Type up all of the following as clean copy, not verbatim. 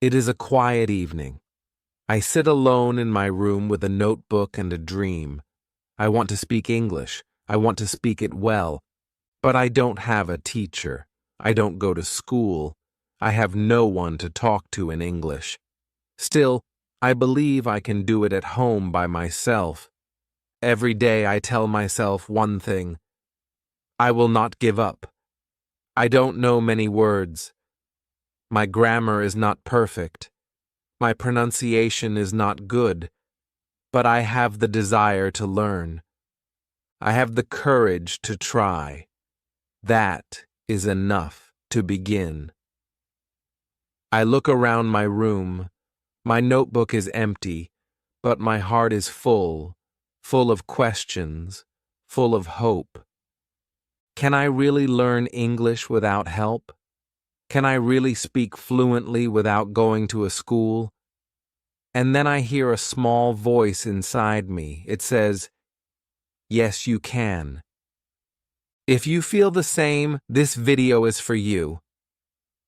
It is a quiet evening. I sit alone in my room with a notebook and a dream. I want to speak English. I want to speak it well. But I don't have a teacher. I don't go to school. I have no one to talk to in English. Still, I believe I can do it at home by myself. Every day I tell myself one thing. I will not give up. I don't know many words. My grammar is not perfect. My pronunciation is not good. But I have the desire to learn. I have the courage to try. That is enough to begin. I look around my room. My notebook is empty, but my heart is full of questions, full of hope. Can I really learn English without help? Can I really speak fluently without going to a school? And then I hear a small voice inside me. It says, "Yes, you can." If you feel the same, this video is for you.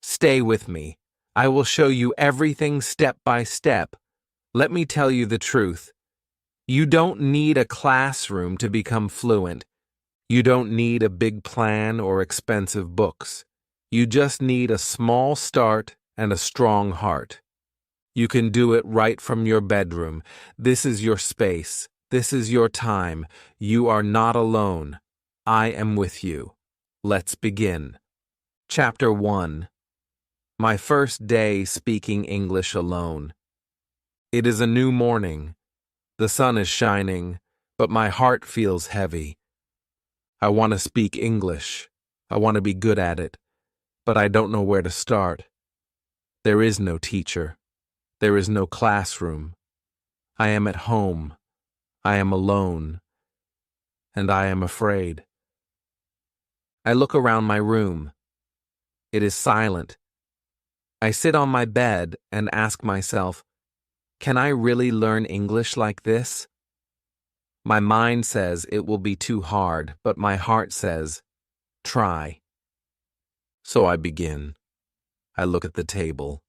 Stay with me. I will show you everything step by step. Let me tell you the truth. You don't need a classroom to become fluent. You don't need a big plan or expensive books. You just need a small start and a strong heart. You can do it right from your bedroom. This is your space. This is your time. You are not alone. I am with you. Let's begin. Chapter 1. My first day speaking English alone. It is a new morning. The sun is shining, but my heart feels heavy. I want to speak English. I want to be good at it, but I don't know where to start. There is no teacher. There is no classroom. I am at home. I am alone. And I am afraid. I look around my room. It is silent. I sit on my bed and ask myself, can I really learn English like this? My mind says it will be too hard, but my heart says, try. So I begin. I look at the table.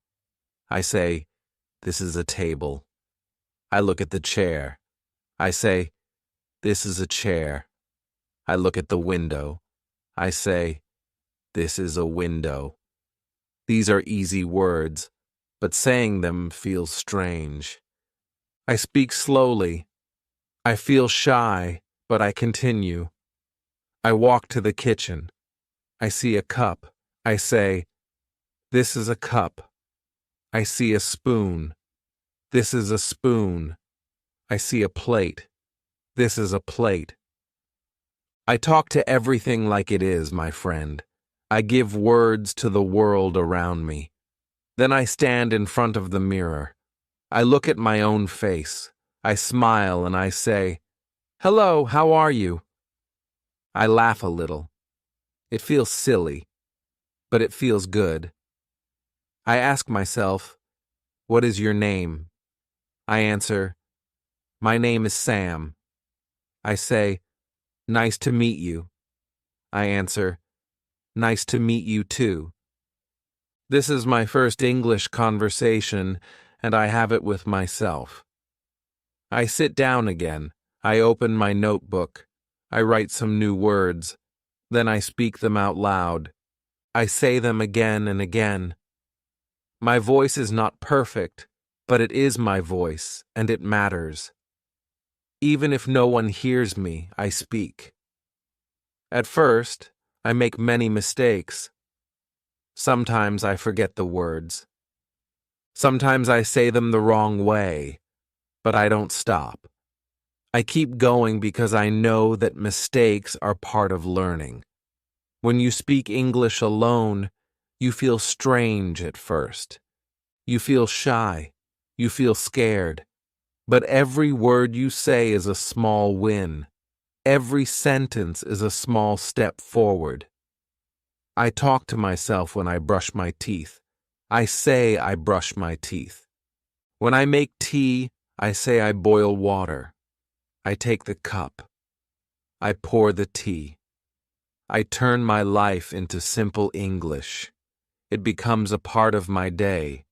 I say, this is a table. I look at the chair. I say, this is a chair. I look at the window. I say, this is a window. These are easy words, but saying them feels strange. I speak slowly. I feel shy, but I continue. I walk to the kitchen. I see a cup. I say, this is a cup. I see a spoon. This is a spoon. I see a plate. This is a plate. I talk to everything like it is, my friend. I give words to the world around me. Then I stand in front of the mirror. I look at my own face. I smile and I say, "Hello, how are you?" I laugh a little. It feels silly, but it feels good. I ask myself, "What is your name?" I answer, "My name is Sam." I say, "Nice to meet you." I answer, "Nice to meet you too." This is my first English conversation, and I have it with myself. I sit down again. I open my notebook. I write some new words. Then I speak them out loud. I say them again and again. My voice is not perfect, but it is my voice, and it matters. Even if no one hears me, I speak. At first, I make many mistakes. Sometimes I forget the words. Sometimes I say them the wrong way, but I don't stop. I keep going because I know that mistakes are part of learning. When you speak English alone, you feel strange at first. You feel shy. You feel scared. But every word you say is a small win. Every sentence is a small step forward. I talk to myself when I brush my teeth. I say I brush my teeth. When I make tea, I say I boil water. I take the cup. I pour the tea. I turn my life into simple English. It becomes a part of my day.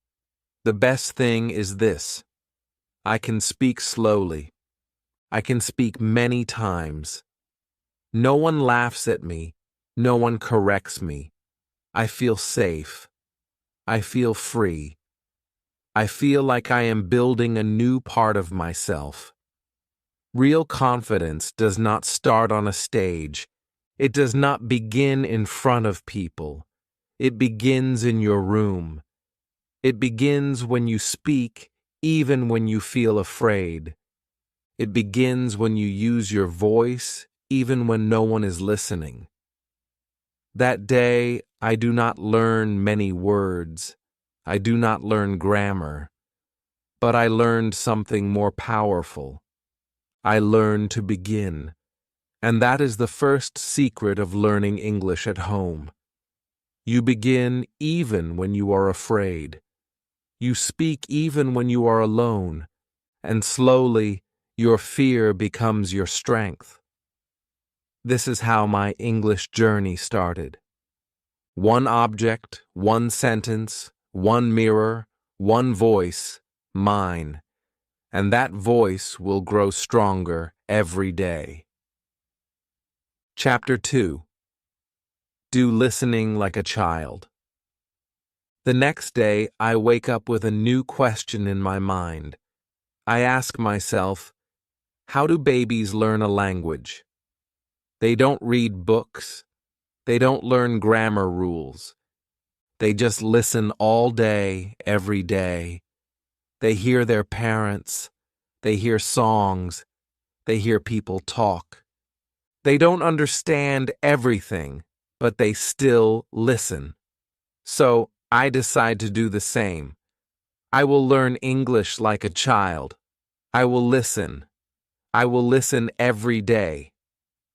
The best thing is this: I can speak slowly. I can speak many times. No one laughs at me. No one corrects me. I feel safe. I feel free. I feel like I am building a new part of myself. Real confidence does not start on a stage. It does not begin in front of people. It begins in your room. It begins when you speak, even when you feel afraid. It begins when you use your voice, even when no one is listening. That day, I do not learn many words. I do not learn grammar. But I learned something more powerful. I learned to begin. And that is the first secret of learning English at home. You begin even when you are afraid. You speak even when you are alone. And slowly, your fear becomes your strength. This is how my English journey started. One object, one sentence, one mirror, one voice, mine. And that voice will grow stronger every day. Chapter 2. Do listening like a child. The next day, I wake up with a new question in my mind. I ask myself, how do babies learn a language? They don't read books. They don't learn grammar rules. They just listen all day, every day. They hear their parents. They hear songs. They hear people talk. They don't understand everything, but they still listen. So I decide to do the same. I will learn English like a child. I will listen. I will listen every day.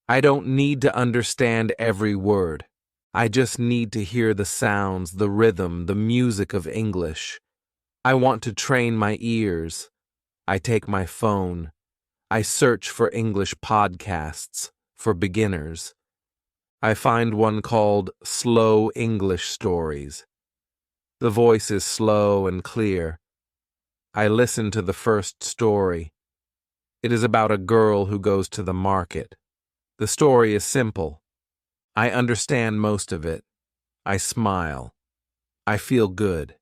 I don't need to understand every word. I just need to hear the sounds, the rhythm, the music of English. I want to train my ears. I take my phone. I search for English podcasts for beginners. I find one called Slow English Stories. The voice is slow and clear. I listen to the first story. It is about a girl who goes to the market. The story is simple. I understand most of it. I smile. I feel good.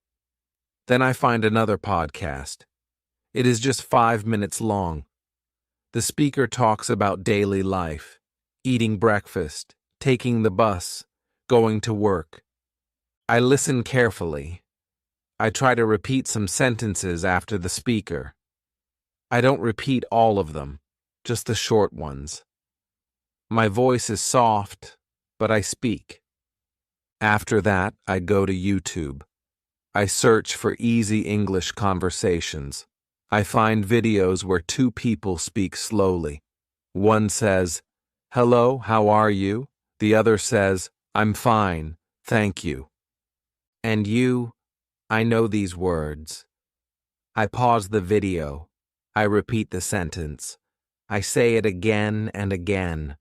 Then I find another podcast. It is just 5 minutes long. The speaker talks about daily life, eating breakfast, taking the bus, going to work. I listen carefully. I try to repeat some sentences after the speaker. I don't repeat all of them, just the short ones. My voice is soft, but I speak. After that, I go to YouTube. I search for easy English conversations. I find videos where two people speak slowly. One says, "Hello, how are you?" The other says, "I'm fine, thank you." And you, I know these words. I pause the video. I repeat the sentence. I say it again and again.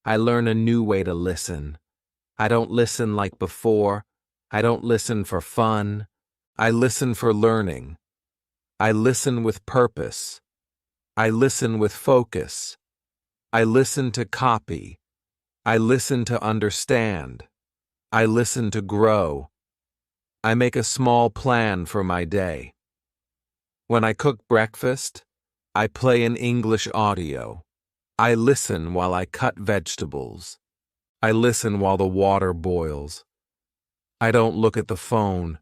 I learn a new way to listen. I don't listen like before. I don't listen for fun. I listen for learning. I listen with purpose. I listen with focus. I listen to copy. I listen to understand. I listen to grow. I make a small plan for my day. When I cook breakfast, I play an English audio. I listen while I cut vegetables. I listen while the water boils. I don't look at the phone.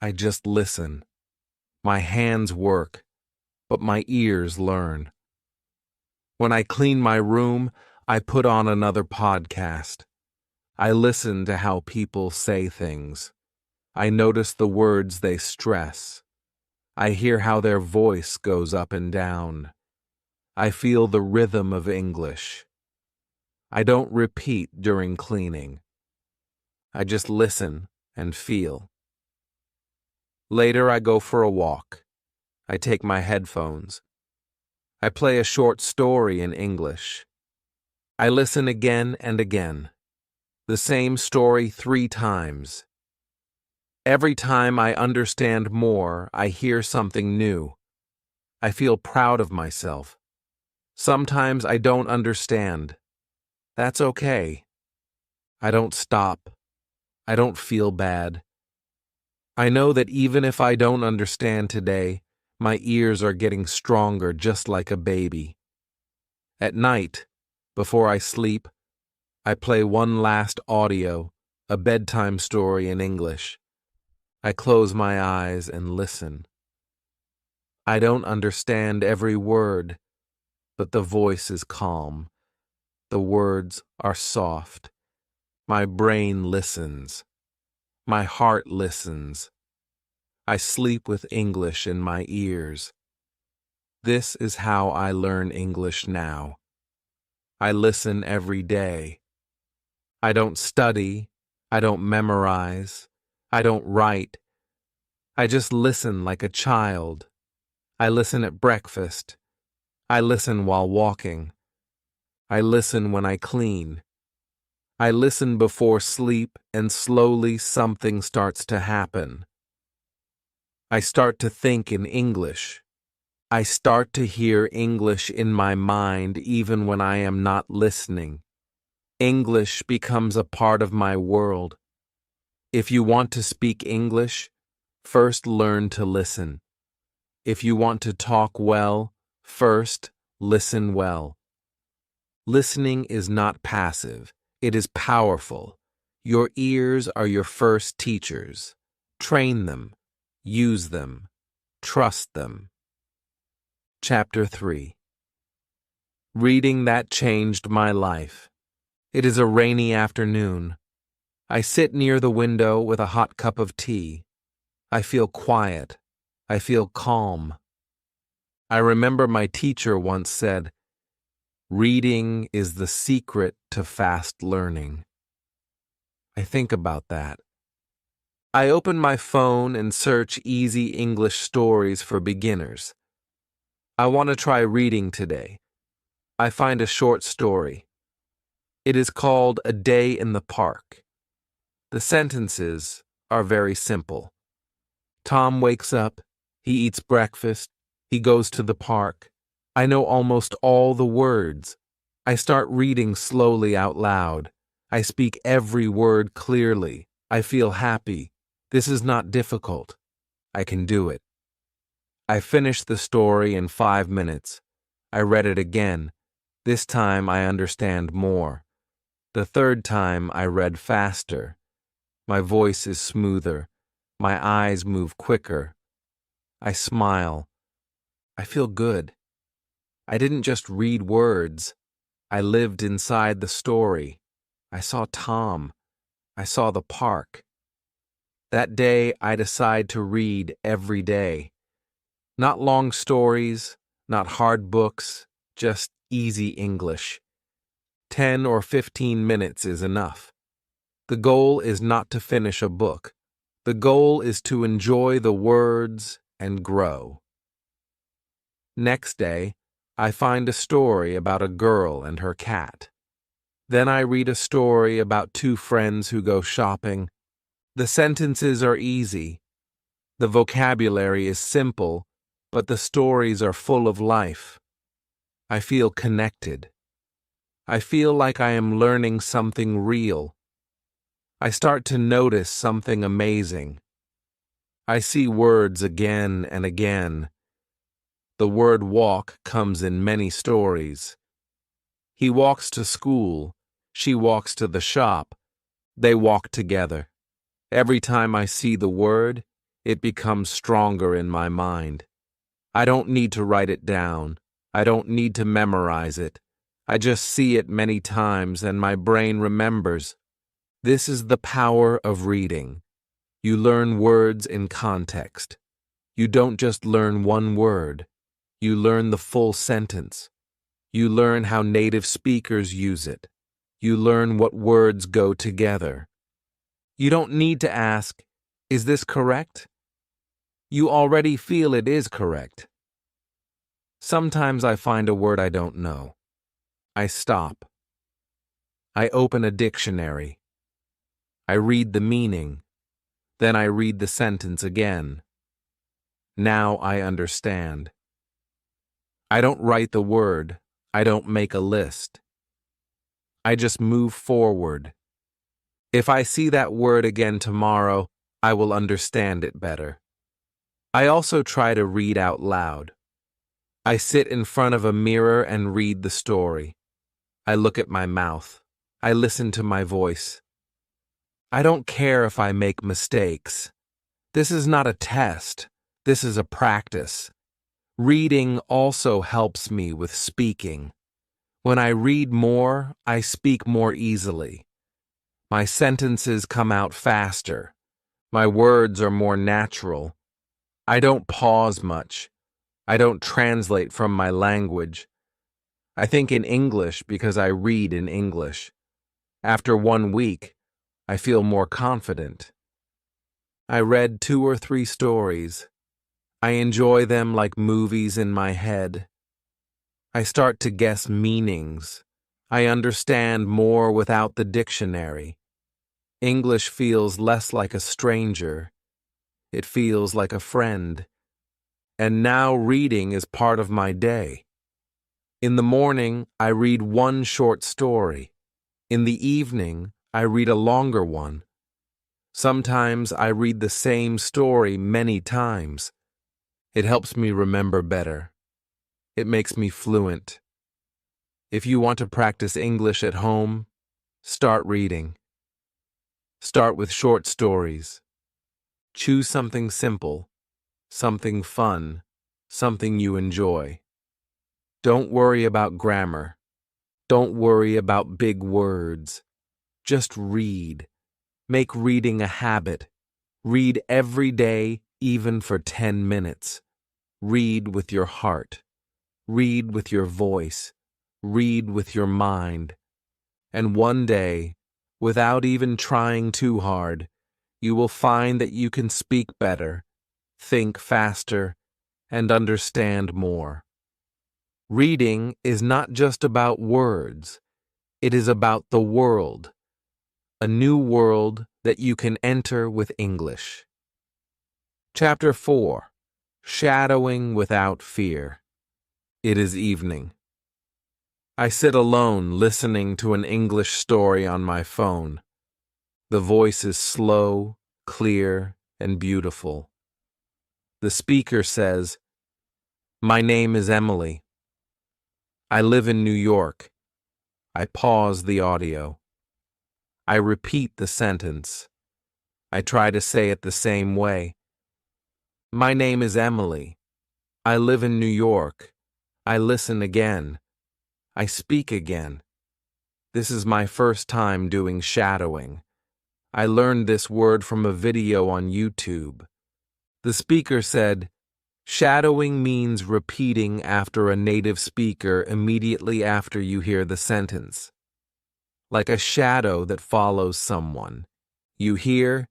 I just listen. My hands work, but my ears learn. When I clean my room, I put on another podcast. I listen to how people say things. I notice the words they stress. I hear how their voice goes up and down. I feel the rhythm of English. I don't repeat during cleaning. I just listen and feel. Later, I go for a walk. I take my headphones. I play a short story in English. I listen again and again. The same story 3 times. Every time I understand more, I hear something new. I feel proud of myself. Sometimes I don't understand. That's okay. I don't stop. I don't feel bad. I know that even if I don't understand today, my ears are getting stronger just like a baby. At night, before I sleep, I play one last audio, a bedtime story in English. I close my eyes and listen. I don't understand every word, but the voice is calm. The words are soft. My brain listens. My heart listens. I sleep with English in my ears. This is how I learn English now. I listen every day. I don't study. I don't memorize. I don't write. I just listen like a child. I listen at breakfast. I listen while walking. I listen when I clean. I listen before sleep, and slowly something starts to happen. I start to think in English. I start to hear English in my mind even when I am not listening. English becomes a part of my world. If you want to speak English, first learn to listen. If you want to talk well, first listen well. Listening is not passive. It is powerful. Your ears are your first teachers. Train them. Use them. Trust them. Chapter 3. Reading that changed my life. It is a rainy afternoon. I sit near the window with a hot cup of tea. I feel quiet. I feel calm. I remember my teacher once said, "Reading is the secret to fast learning." I think about that. I open my phone and search easy English stories for beginners. I want to try reading today. I find a short story. It is called A Day in the Park. The sentences are very simple. Tom wakes up, he eats breakfast, he goes to the park. I know almost all the words. I start reading slowly out loud. I speak every word clearly. I feel happy. This is not difficult. I can do it. I finished the story in 5 minutes. I read it again. This time I understand more. The third time I read faster. My voice is smoother. My eyes move quicker. I smile. I feel good. I didn't just read words. I lived inside the story. I saw Tom. I saw the park. That day, I decide to read every day. Not long stories, not hard books, just easy English. 10 or 15 minutes is enough. The goal is not to finish a book. The goal is to enjoy the words and grow. Next day, I find a story about a girl and her cat. Then I read a story about two friends who go shopping. The sentences are easy. The vocabulary is simple, but the stories are full of life. I feel connected. I feel like I am learning something real. I start to notice something amazing. I see words again and again. The word walk comes in many stories. He walks to school. She walks to the shop. They walk together. Every time I see the word, it becomes stronger in my mind. I don't need to write it down. I don't need to memorize it. I just see it many times and my brain remembers. This is the power of reading. You learn words in context. You don't just learn one word. You learn the full sentence. You learn how native speakers use it. You learn what words go together. You don't need to ask, "Is this correct?" You already feel it is correct. Sometimes I find a word I don't know. I stop. I open a dictionary. I read the meaning. Then I read the sentence again. Now I understand. I don't write the word. I don't make a list. I just move forward. If I see that word again tomorrow, I will understand it better. I also try to read out loud. I sit in front of a mirror and read the story. I look at my mouth. I listen to my voice. I don't care if I make mistakes. This is not a test. This is a practice. Reading also helps me with speaking. When I read more, I speak more easily. My sentences come out faster. My words are more natural. I don't pause much. I don't translate from my language. I think in English because I read in English. After 1 week, I feel more confident. I read 2 or 3 stories. I enjoy them like movies in my head. I start to guess meanings. I understand more without the dictionary. English feels less like a stranger. It feels like a friend. And now reading is part of my day. In the morning, I read 1 short story. In the evening, I read a longer one. Sometimes I read the same story many times. It helps me remember better. It makes me fluent. If you want to practice English at home, start reading. Start with short stories. Choose something simple, something fun, something you enjoy. Don't worry about grammar. Don't worry about big words. Just read. Make reading a habit. Read every day, even for 10 minutes. Read with your heart. Read with your voice. Read with your mind. And one day, without even trying too hard, you will find that you can speak better, think faster, and understand more. Reading is not just about words. It is about the world. A new world that you can enter with English. Chapter 4. Shadowing without fear. It is evening. I sit alone listening to an English story on my phone. The voice is slow, clear, and beautiful. The speaker says, "My name is Emily. I live in New York." I pause the audio. I repeat the sentence. I try to say it the same way. My name is Emily. I live in New York. I listen again. I speak again. This is my first time doing shadowing. I learned this word from a video on YouTube. The speaker said, shadowing means repeating after a native speaker immediately after you hear the sentence. Like a shadow that follows someone. You hear,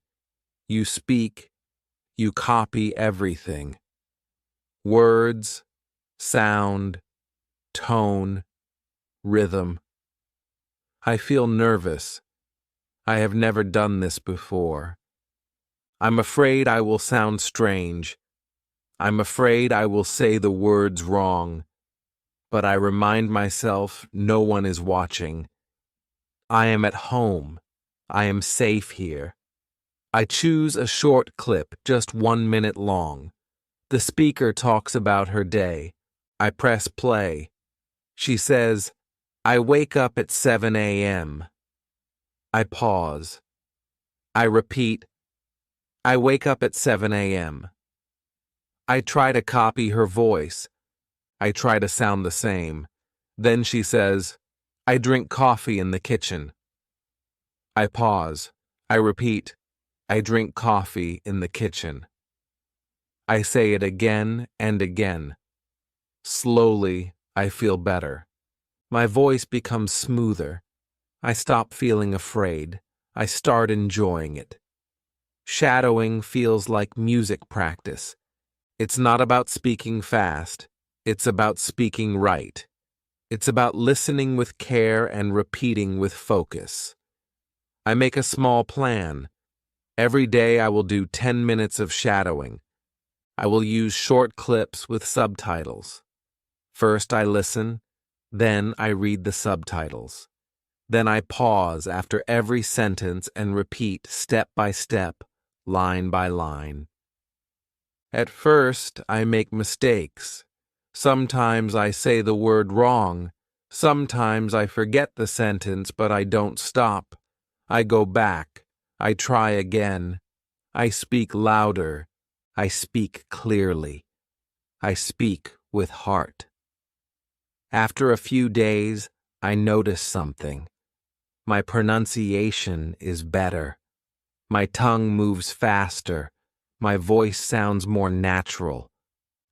you speak, you copy everything. Words, sound, tone, rhythm. I feel nervous. I have never done this before. I'm afraid I will sound strange. I'm afraid I will say the words wrong. But I remind myself no one is watching. I am at home. I am safe here. I choose a short clip, just 1 minute long. The speaker talks about her day. I press play. She says, I wake up at 7 a.m. I pause. I repeat, I wake up at 7 a.m. I try to copy her voice. I try to sound the same. Then she says, I drink coffee in the kitchen. I pause. I repeat, I drink coffee in the kitchen. I say it again and again. Slowly, I feel better. My voice becomes smoother. I stop feeling afraid. I start enjoying it. Shadowing feels like music practice. It's not about speaking fast. It's about speaking right. It's about listening with care and repeating with focus. I make a small plan. Every day I will do 10 minutes of shadowing. I will use short clips with subtitles. First I listen, then I read the subtitles. Then I pause after every sentence and repeat step by step, line by line. At first, I make mistakes. Sometimes I say the word wrong. Sometimes I forget the sentence, but I don't stop. I go back. I try again. I speak louder. I speak clearly. I speak with heart. After a few days, I notice something. My pronunciation is better. My tongue moves faster. My voice sounds more natural.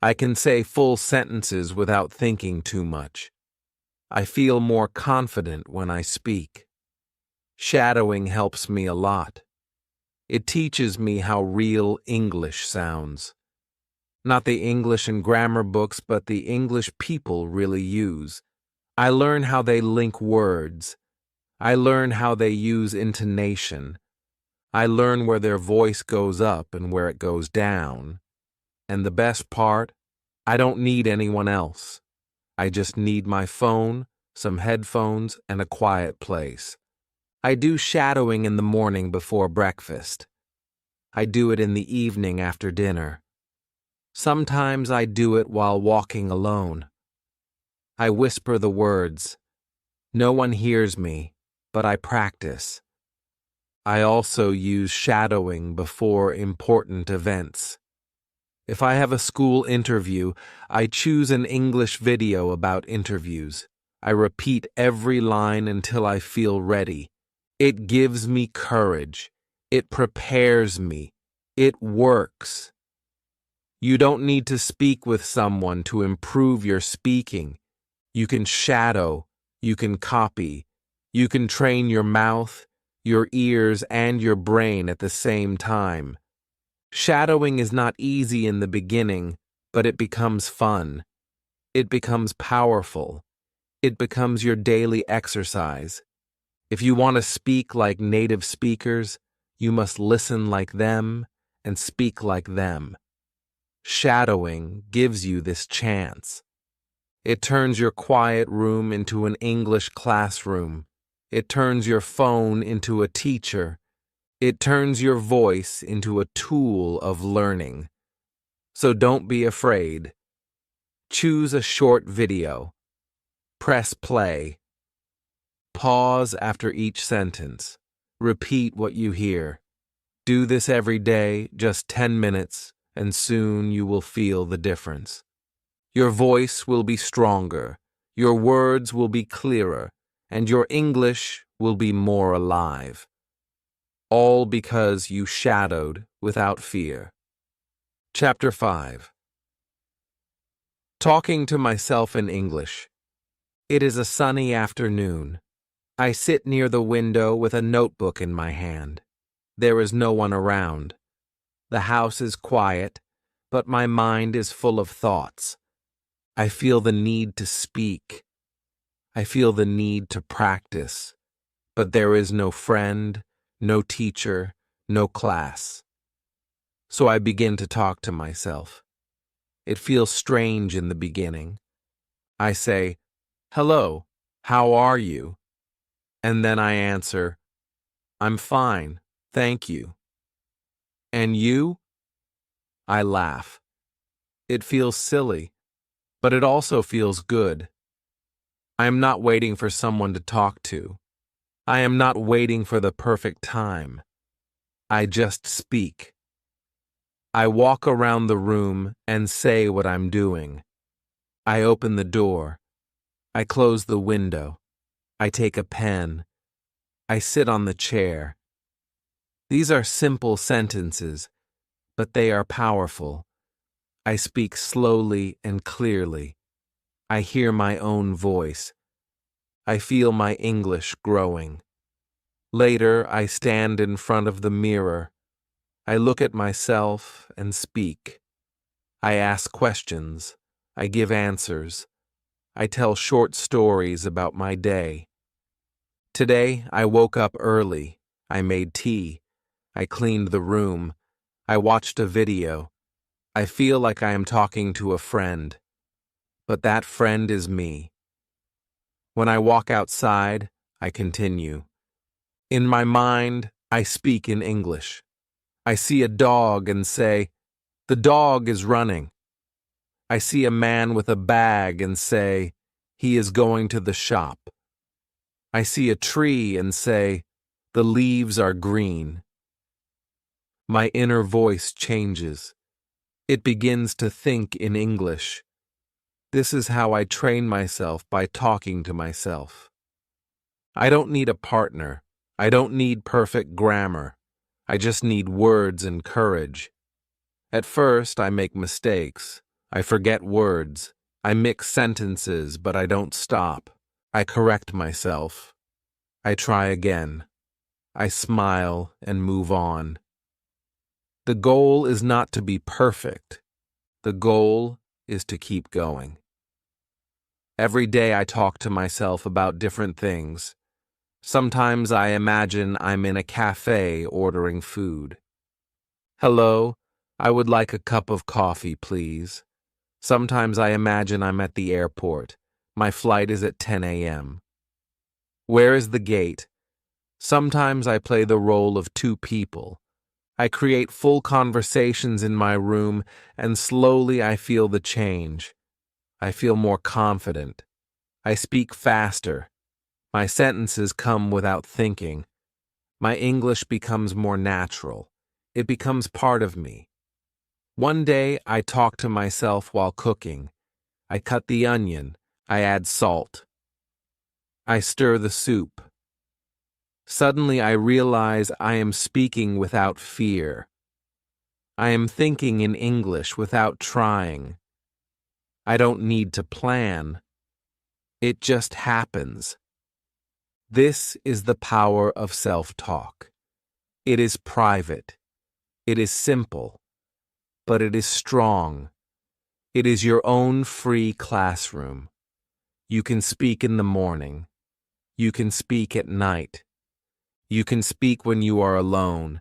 I can say full sentences without thinking too much. I feel more confident when I speak. Shadowing helps me a lot. It teaches me how real English sounds. Not the English and grammar books, but the English people really use. I learn how they link words. I learn how they use intonation. I learn where their voice goes up and where it goes down. And the best part, I don't need anyone else. I just need my phone, some headphones, and a quiet place. I do shadowing in the morning before breakfast. I do it in the evening after dinner. Sometimes I do it while walking alone. I whisper the words. No one hears me, but I practice. I also use shadowing before important events. If I have a school interview, I choose an English video about interviews. I repeat every line until I feel ready. It gives me courage. It prepares me. It works. You don't need to speak with someone to improve your speaking. You can shadow. You can copy. You can train your mouth, your ears, and your brain at the same time. Shadowing is not easy in the beginning, but it becomes fun. It becomes powerful. It becomes your daily exercise. If you want to speak like native speakers, you must listen like them and speak like them. Shadowing gives you this chance. It turns your quiet room into an English classroom. It turns your phone into a teacher. It turns your voice into a tool of learning. So don't be afraid. Choose a short video. Press play. Pause after each sentence. Repeat what you hear. Do this every day, just 10 minutes, and soon you will feel the difference. Your voice will be stronger, your words will be clearer, and your English will be more alive. All because you shadowed without fear. Chapter 5. Talking to myself in English. It is a sunny afternoon. I sit near the window with a notebook in my hand. There is no one around. The house is quiet, but my mind is full of thoughts. I feel the need to speak. I feel the need to practice. But there is no friend, no teacher, no class. So I begin to talk to myself. It feels strange in the beginning. I say, "Hello, how are you?" And then I answer, "I'm fine, thank you." "And you?" I laugh. It feels silly, but it also feels good. I am not waiting for someone to talk to. I am not waiting for the perfect time. I just speak. I walk around the room and say what I'm doing. I open the door. I close the window. I take a pen. I sit on the chair. These are simple sentences, but they are powerful. I speak slowly and clearly. I hear my own voice. I feel my English growing. Later, I stand in front of the mirror. I look at myself and speak. I ask questions. I give answers. I tell short stories about my day. Today, I woke up early. I made tea. I cleaned the room. I watched a video. I feel like I am talking to a friend. But that friend is me. When I walk outside, I continue. In my mind, I speak in English. I see a dog and say, "The dog is running." I see a man with a bag and say, "He is going to the shop." I see a tree and say, "The leaves are green." My inner voice changes. It begins to think in English. This is how I train myself, by talking to myself. I don't need a partner. I don't need perfect grammar. I just need words and courage. At first, I make mistakes. I forget words. I mix sentences, but I don't stop. I correct myself. I try again. I smile and move on. The goal is not to be perfect. The goal is to keep going. Every day I talk to myself about different things. Sometimes I imagine I'm in a cafe ordering food. "Hello, I would like a cup of coffee, please." Sometimes I imagine I'm at the airport. My flight is at 10 a.m. "Where is the gate?" Sometimes I play the role of two people. I create full conversations in my room, and slowly I feel the change. I feel more confident. I speak faster. My sentences come without thinking. My English becomes more natural. It becomes part of me. One day I talk to myself while cooking. I cut the onion. I add salt. I stir the soup. Suddenly I realize I am speaking without fear. I am thinking in English without trying. I don't need to plan. It just happens. This is the power of self-talk. It is private. It is simple. But it is strong. It is your own free classroom. You can speak in the morning. You can speak at night. You can speak when you are alone.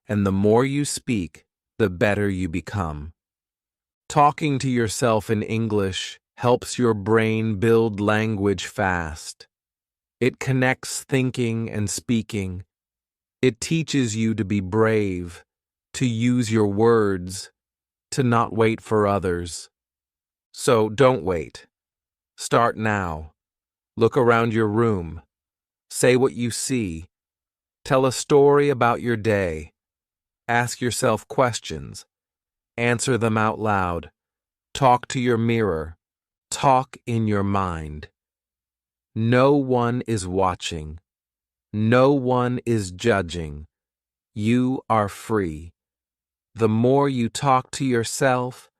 And the more you speak, the better you become. Talking to yourself in English helps your brain build language fast. It connects thinking and speaking. It teaches you to be brave, to use your words, to not wait for others. So don't wait. Start now. Look around your room. Say what you see. Tell a story about your day. Ask yourself questions. Answer them out loud. Talk to your mirror. Talk in your mind. No one is watching. No one is judging. You are free. The more you talk to yourself,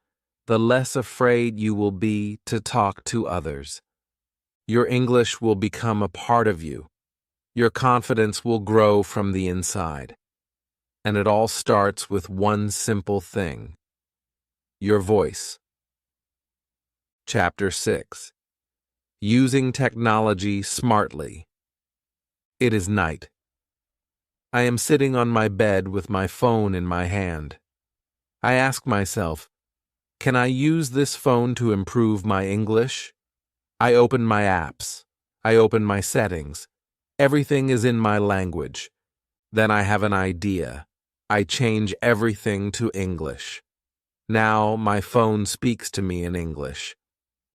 the less afraid you will be to talk to others. Your English will become a part of you. Your confidence will grow from the inside. And it all starts with one simple thing: your voice. Chapter 6. Using Technology Smartly. It is night. I am sitting on my bed with my phone in my hand. I ask myself, can I use this phone to improve my English? I open my apps. I open my settings. Everything is in my language. Then I have an idea. I change everything to English. Now my phone speaks to me in English.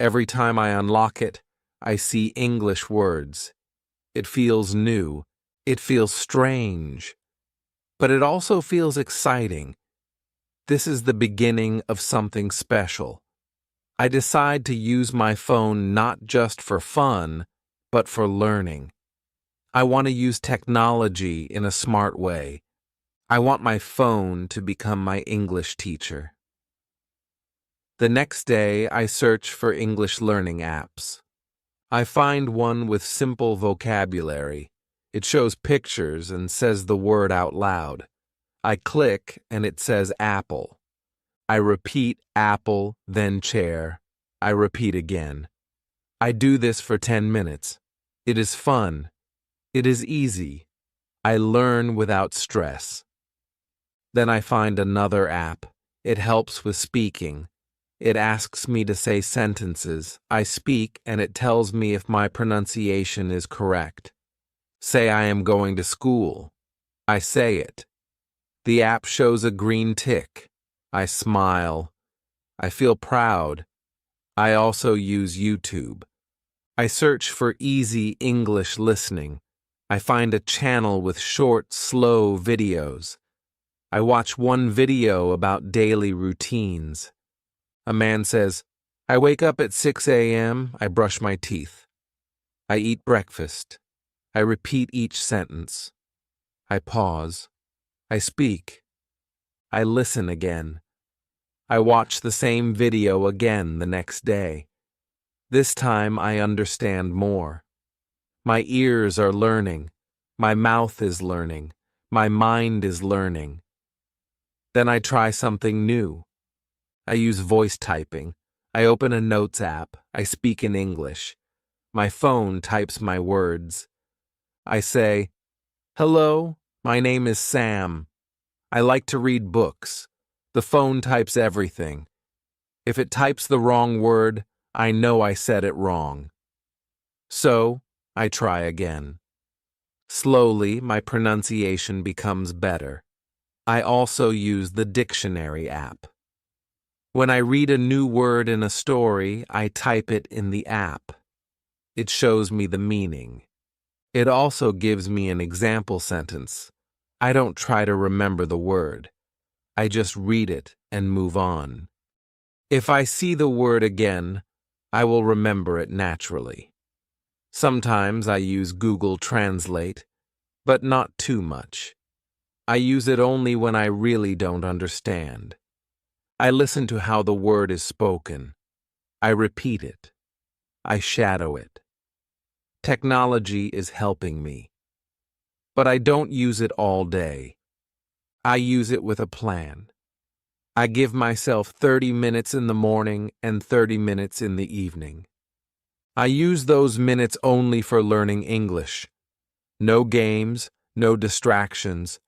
Every time I unlock it, I see English words. It feels new. It feels strange. But it also feels exciting. This is the beginning of something special. I decide to use my phone not just for fun, but for learning. I want to use technology in a smart way. I want my phone to become my English teacher. The next day, I search for English learning apps. I find one with simple vocabulary. It shows pictures and says the word out loud. I click and it says apple. I repeat apple, then chair. I repeat again. I do this for 10 minutes. It is fun. It is easy. I learn without stress. Then I find another app. It helps with speaking. It asks me to say sentences. I speak, and it tells me if my pronunciation is correct. Say I am going to school. I say it. The app shows a green tick. I smile. I feel proud. I also use YouTube. I search for easy English listening. I find a channel with short, slow videos. I watch one video about daily routines. A man says, I wake up at 6 a.m., I brush my teeth. I eat breakfast. I repeat each sentence. I pause. I speak. I listen again. I watch the same video again the next day. This time I understand more. My ears are learning. My mouth is learning. My mind is learning. Then I try something new. I use voice typing. I open a notes app. I speak in English. My phone types my words. I say, "Hello, my name is Sam. I like to read books." The phone types everything. If it types the wrong word, I know I said it wrong. So, I try again. Slowly, my pronunciation becomes better. I also use the dictionary app. When I read a new word in a story, I type it in the app. It shows me the meaning. It also gives me an example sentence. I don't try to remember the word. I just read it and move on. If I see the word again, I will remember it naturally. Sometimes I use Google Translate, but not too much. I use it only when I really don't understand. I listen to how the word is spoken. I repeat it. I shadow it. Technology is helping me. But I don't use it all day. I use it with a plan. I give myself 30 minutes in the morning and 30 minutes in the evening. I use those minutes only for learning English. No games, no distractions.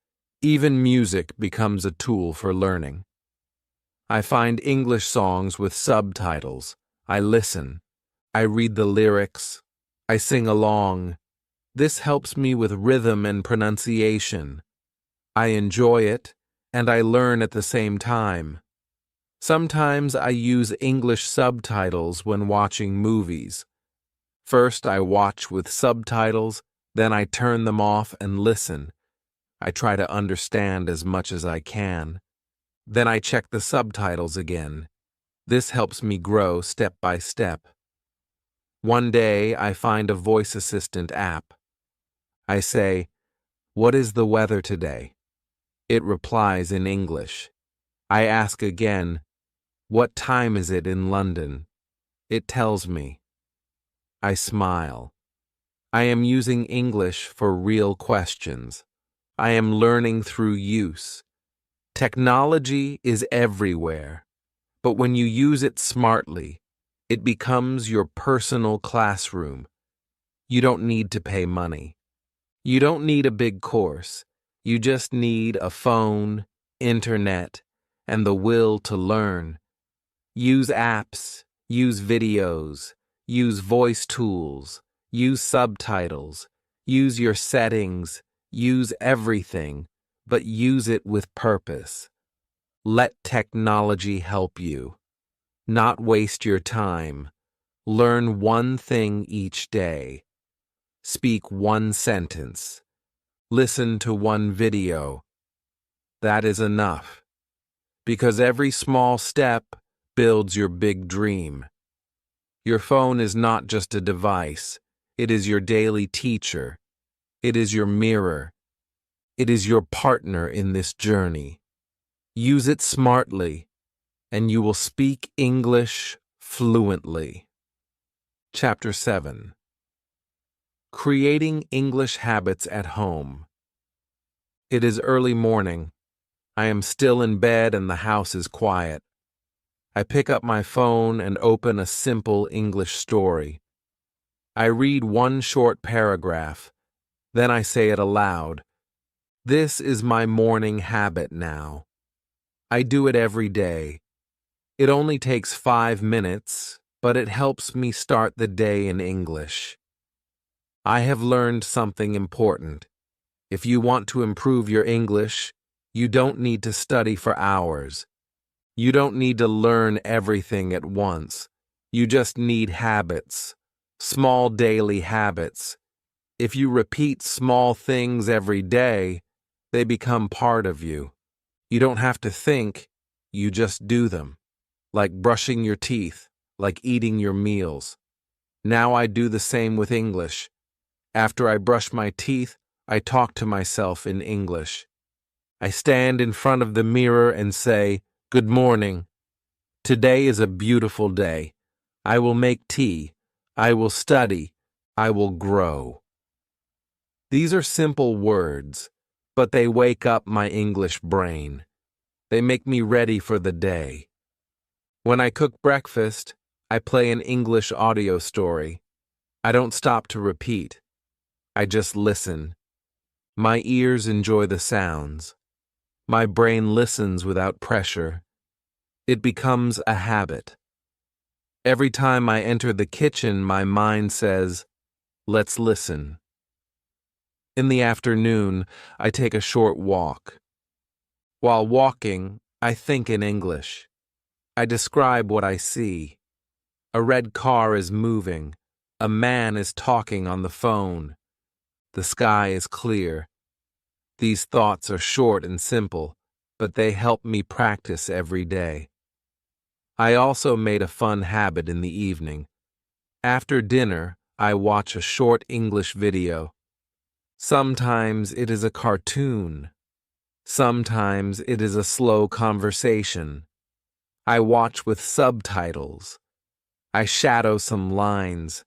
Even music becomes a tool for learning. I find English songs with subtitles. I listen. I read the lyrics. I sing along. This helps me with rhythm and pronunciation. I enjoy it, and I learn at the same time. Sometimes I use English subtitles when watching movies. First, I watch with subtitles, then I turn them off and listen. I try to understand as much as I can. Then I check the subtitles again. This helps me grow step by step. One day, I find a voice assistant app. I say, "What is the weather today?" It replies in English. I ask again, "What time is it in London?" It tells me. I smile. I am using English for real questions. I am learning through use. Technology is everywhere, but when you use it smartly, it becomes your personal classroom. You don't need to pay money. You don't need a big course. You just need a phone, internet, and the will to learn. Use apps, use videos, use voice tools, use subtitles, use your settings, use everything, but use it with purpose. Let technology help you. Not waste your time. Learn one thing each day. Speak one sentence. Listen to one video. That is enough. Because every small step builds your big dream. Your phone is not just a device. It is your daily teacher. It is your mirror. It is your partner in this journey. Use it smartly, and you will speak English fluently. Chapter 7. Creating English Habits at Home. It is early morning. I am still in bed and the house is quiet. I pick up my phone and open a simple English story. I read one short paragraph, then I say it aloud. This is my morning habit now. I do it every day. It only takes 5 minutes, but it helps me start the day in English. I have learned something important. If you want to improve your English, you don't need to study for hours. You don't need to learn everything at once. You just need habits, small daily habits. If you repeat small things every day, they become part of you. You don't have to think, you just do them. Like brushing your teeth, like eating your meals. Now I do the same with English. After I brush my teeth, I talk to myself in English. I stand in front of the mirror and say, "Good morning. Today is a beautiful day. I will make tea. I will study. I will grow." These are simple words, but they wake up my English brain. They make me ready for the day. When I cook breakfast, I play an English audio story. I don't stop to repeat. I just listen. My ears enjoy the sounds. My brain listens without pressure. It becomes a habit. Every time I enter the kitchen, my mind says, "Let's listen." In the afternoon, I take a short walk. While walking, I think in English. I describe what I see. A red car is moving. A man is talking on the phone. The sky is clear. These thoughts are short and simple, but they help me practice every day. I also made a fun habit in the evening. After dinner, I watch a short English video. Sometimes it is a cartoon. Sometimes it is a slow conversation. I watch with subtitles. I shadow some lines.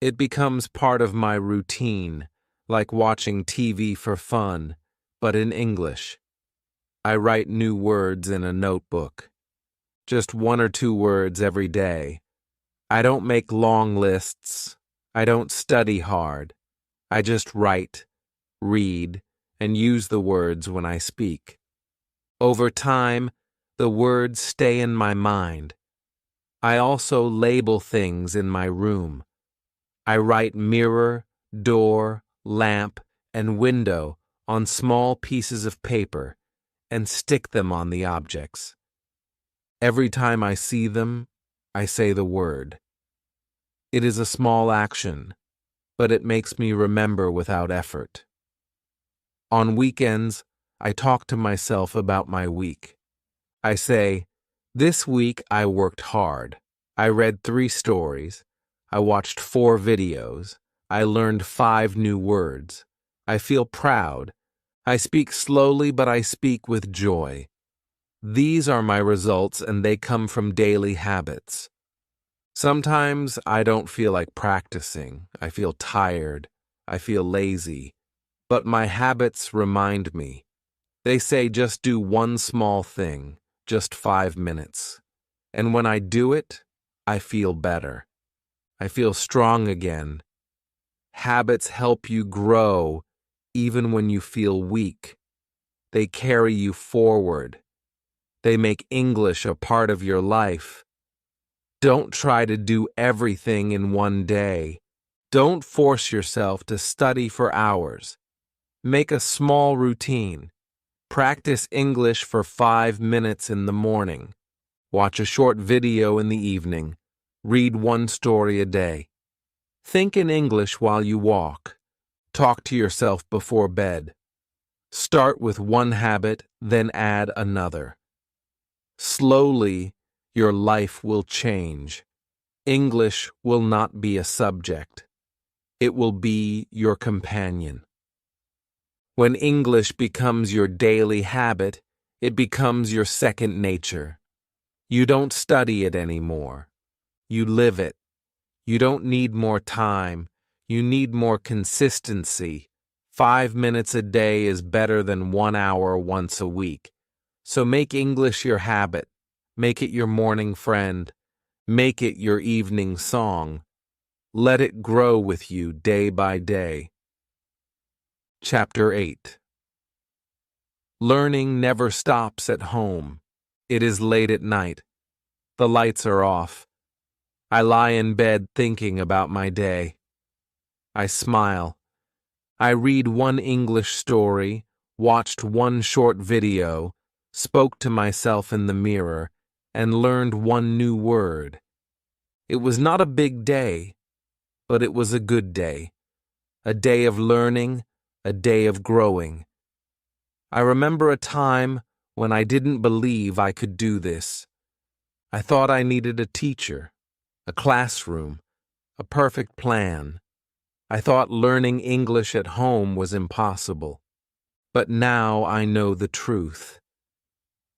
It becomes part of my routine, like watching TV for fun, but in English. I write new words in a notebook. Just 1 or 2 words every day. I don't make long lists. I don't study hard. I just write, read, and use the words when I speak. Over time, the words stay in my mind. I also label things in my room. I write mirror, door, lamp, and window on small pieces of paper and stick them on the objects. Every time I see them, I say the word. It is a small action, but it makes me remember without effort. On weekends, I talk to myself about my week. I say, "This week I worked hard. I read 3 stories. I watched 4 videos. I learned 5 new words. I feel proud. I speak slowly, but I speak with joy. These are my results, and they come from daily habits." Sometimes I don't feel like practicing. I feel tired. I feel lazy. But my habits remind me. They say just do one small thing, just 5 minutes. And when I do it, I feel better. I feel strong again. Habits help you grow even when you feel weak. They carry you forward. They make English a part of your life. Don't try to do everything in one day. Don't force yourself to study for hours. Make a small routine. Practice English for 5 minutes in the morning. Watch a short video in the evening. Read 1 story a day. Think in English while you walk. Talk to yourself before bed. Start with one habit, then add another. Slowly, your life will change. English will not be a subject. It will be your companion. When English becomes your daily habit, it becomes your second nature. You don't study it anymore. You live it. You don't need more time. You need more consistency. 5 minutes a day is better than 1 hour once a week. So make English your habit. Make it your morning friend. Make it your evening song. Let it grow with you day by day. Chapter 8. Learning never stops at home. It is late at night. The lights are off. I lie in bed thinking about my day. I smile. I read one English story, watched one short video, spoke to myself in the mirror, and learned one new word. It was not a big day, but it was a good day. A day of learning, a day of growing. I remember a time when I didn't believe I could do this. I thought I needed a teacher, a classroom, a perfect plan. I thought learning English at home was impossible. But now I know the truth.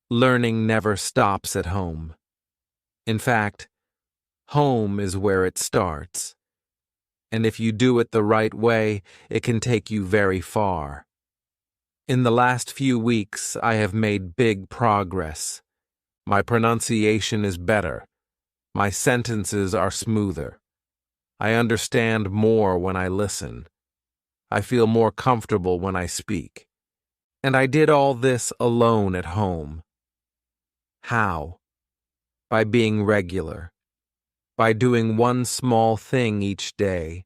Learning never stops at home. In fact, home is where it starts. And if you do it the right way, it can take you very far. In the last few weeks, I have made big progress. My pronunciation is better. My sentences are smoother. I understand more when I listen. I feel more comfortable when I speak. And I did all this alone at home. How? By being regular. By doing one small thing each day.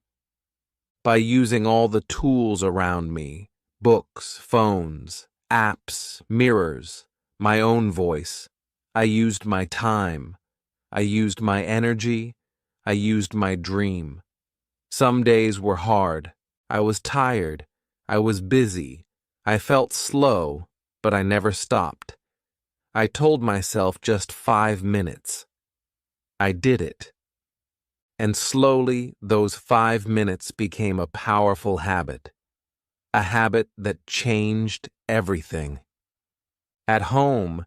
By using all the tools around me, books, phones, apps, mirrors, my own voice. I used my time. I used my energy. I used my dream. Some days were hard. I was tired. I was busy. I felt slow, but I never stopped. I told myself just 5 minutes. I did it. And slowly, those 5 minutes became a powerful habit. A habit that changed everything. At home,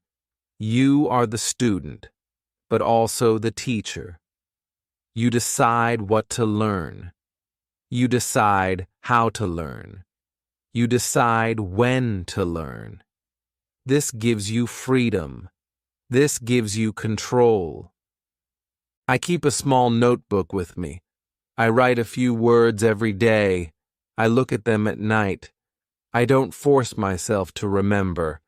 you are the student, but also the teacher. You decide what to learn. You decide how to learn. You decide when to learn. This gives you freedom. This gives you control. I keep a small notebook with me. I write a few words every day. I look at them at night. I don't force myself to remember.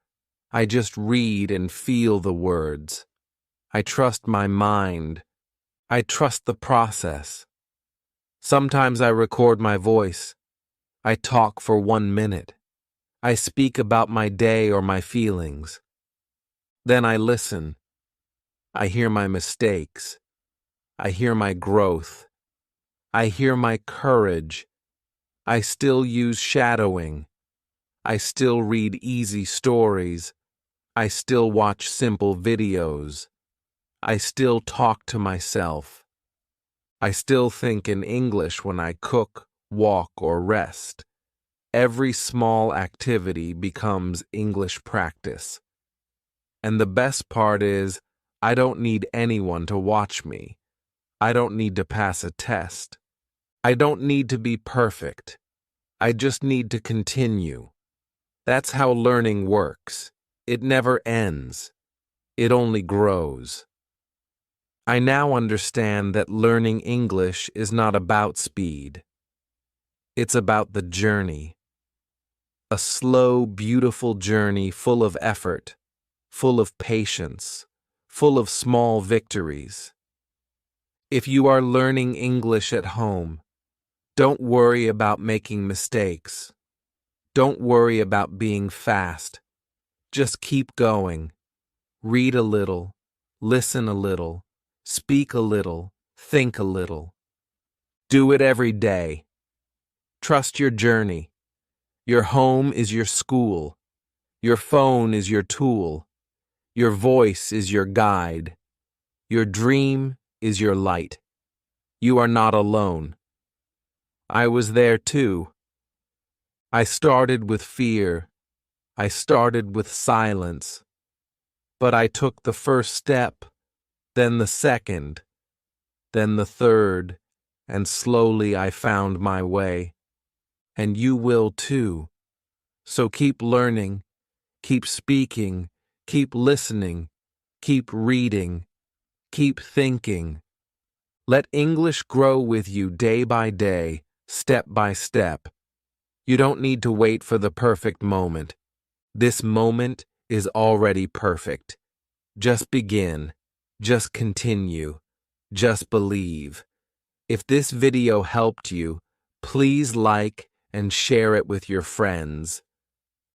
I just read and feel the words. I trust my mind. I trust the process. Sometimes I record my voice. I talk for 1 minute. I speak about my day or my feelings. Then I listen. I hear my mistakes. I hear my growth. I hear my courage. I still use shadowing. I still read easy stories. I still watch simple videos. I still talk to myself. I still think in English when I cook, walk, or rest. Every small activity becomes English practice. And the best part is, I don't need anyone to watch me. I don't need to pass a test. I don't need to be perfect. I just need to continue. That's how learning works. It never ends. It only grows. I now understand that learning English is not about speed. It's about the journey. A slow, beautiful journey full of effort, full of patience, full of small victories. If you are learning English at home, don't worry about making mistakes. Don't worry about being fast. Just keep going. Read a little, listen a little, speak a little, think a little. Do it every day. Trust your journey. Your home is your school. Your phone is your tool. Your voice is your guide. Your dream is your light. You are not alone. I was there too. I started with fear. I started with silence. But I took the first step, then the second, then the third, and slowly I found my way. And you will too. So keep learning, keep speaking, keep listening, keep reading, keep thinking. Let English grow with you day by day, step by step. You don't need to wait for the perfect moment. This moment is already perfect. Just begin. Just continue. Just believe. If this video helped you, please like and share it with your friends.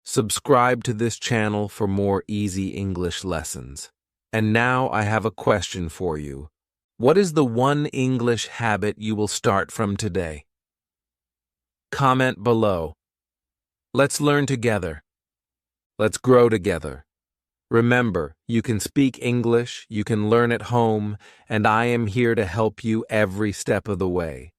Subscribe to this channel for more easy English lessons. And now I have a question for you. What is the one English habit you will start from today? Comment below. Let's learn together. Let's grow together. Remember, you can speak English, you can learn at home, and I am here to help you every step of the way.